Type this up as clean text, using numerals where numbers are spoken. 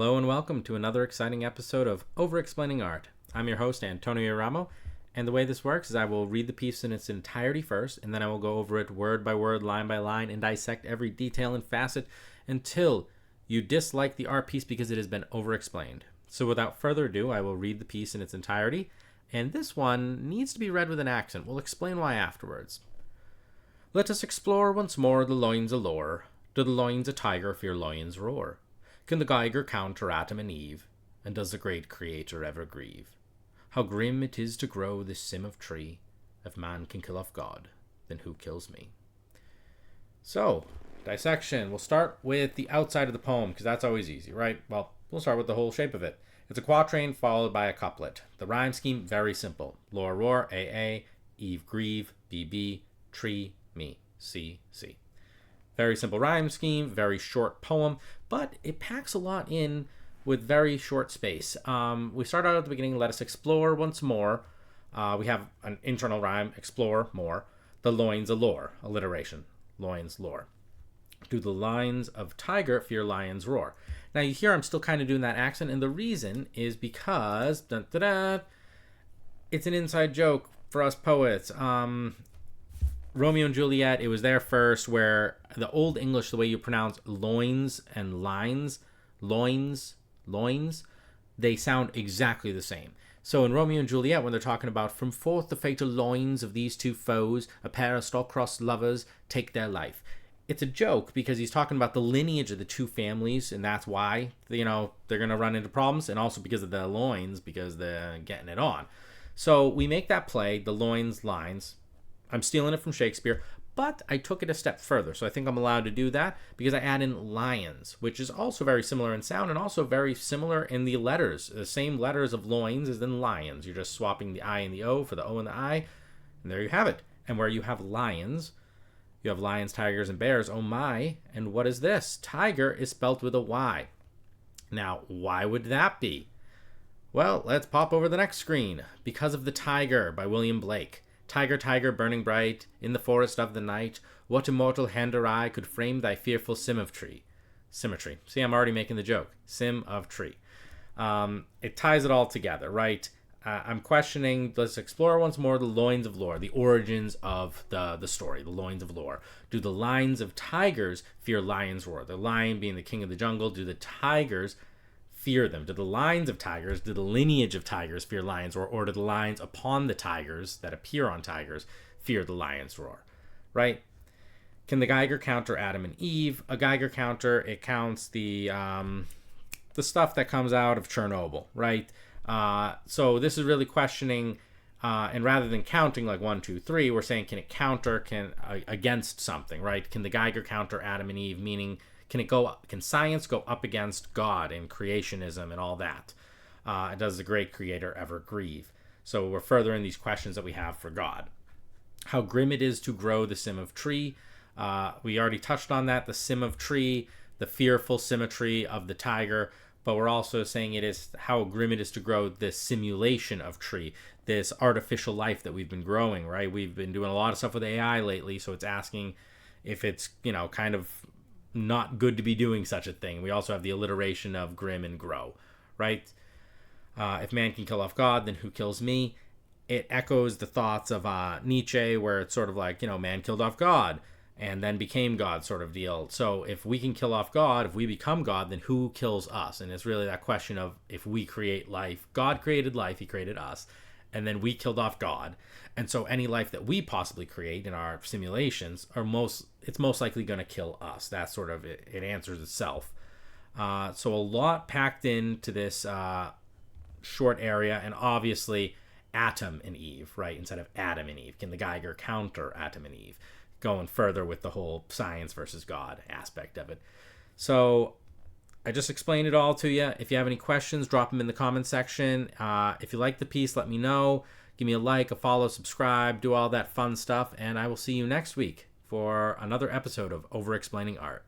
Hello and welcome to another exciting episode of Overexplaining Art. I'm your host, Antonio Ramo, and the way this works is I will read the piece in its entirety first, and then I will go over it word by word, line by line, and dissect every detail and facet until you dislike the art piece because it has been overexplained. So without further ado, I will read the piece in its entirety, and this one needs to be read with an accent. We'll explain why afterwards. Let us explore once more the loins of lore. Do the loins a tiger fear lions roar? Can the Geiger counter Adam and Eve? And does the great Creator ever grieve? How grim it is to grow this sim of tree. If man can kill off God, then who kills me? So, dissection. We'll start with the outside of the poem, because that's always easy, right? Well, we'll start with the whole shape of it. It's a quatrain followed by a couplet. The rhyme scheme, very simple. Lore roar, AA, Eve grieve, BB, tree, me, C. Very simple rhyme scheme, very short poem, but it packs a lot in with very short space. We start out at the beginning, let us explore once more. We have an internal rhyme, explore more. The loins of lore, alliteration, loins, lore. Do the lines of tiger fear lions roar? Now you hear I'm still kind of doing that accent, and the reason is because it's an inside joke for us poets. Romeo and Juliet, it was there first, where the Old English, the way you pronounce loins and lines, loins, they sound exactly the same. So in Romeo and Juliet, when they're talking about from forth the fatal loins of these two foes, a pair of star-crossed lovers take their life. It's a joke because he's talking about the lineage of the two families, and that's why, they're going to run into problems, and also because of the loins, because they're getting it on. So we make that play, the loins, lines. I'm stealing it from Shakespeare, but I took it a step further. So I think I'm allowed to do that because I add in lions, which is also very similar in sound and also very similar in the letters. The same letters of loins as in lions. You're just swapping the I and the O for the O and the I, and there you have it. And where you have lions, you have lions, tigers, and bears. Oh my. And what is this? Tiger is spelt with a Y. Now, why would that be? Well, let's pop over the next screen. Because of the Tiger by William Blake. Tiger, tiger, burning bright, in the forest of the night, what immortal hand or eye could frame thy fearful symmetry? Symmetry. See, I'm already making the joke. Sim of tree. It ties it all together, right? I'm questioning, let's explore once more the loins of lore, the origins of the story, the loins of lore. Do the lines of tigers fear lions roar? The lion being the king of the jungle. Do the tigers fear them? Do the lines of tigers, do the lineage of tigers fear lions roar, or do the lines upon the tigers that appear on tigers fear the lions roar, right? Can the Geiger counter Adam and Eve? A Geiger counter, it counts the stuff that comes out of Chernobyl, right? So this is really questioning, and rather than counting like 1, 2, 3, we're saying can it counter against something, right? Can the Geiger counter Adam and Eve, meaning can science go up against God and creationism and all that? Does the great Creator ever grieve? So we're furthering these questions that we have for God. How grim it is to grow the sim of tree. We already touched on that, the sim of tree, the fearful symmetry of the tiger, but we're also saying it is how grim it is to grow this simulation of tree, this artificial life that we've been growing, right? We've been doing a lot of stuff with AI lately, so it's asking if it's, kind of not good to be doing such a thing. We also have the alliteration of grim and grow, right? If man can kill off God, then who kills me? It echoes the thoughts of Nietzsche, where it's sort of like, man killed off God and then became God sort of deal. So if we can kill off God, if we become God, then who kills us? And it's really that question of if we create life. God created life, he created us, and then we killed off God. And so any life that we possibly create in our simulations it's most likely going to kill us. That's sort of it answers itself. So a lot packed into this short area, and obviously Adam and Eve, right? Instead of Adam and Eve. Can the Geiger counter Adam and Eve? Going further with the whole science versus God aspect of it. So I just explained it all to you. If you have any questions, drop them in the comment section. If you like the piece, let me know. Give me a like, a follow, subscribe, do all that fun stuff, and I will see you next week for another episode of Overexplaining Art.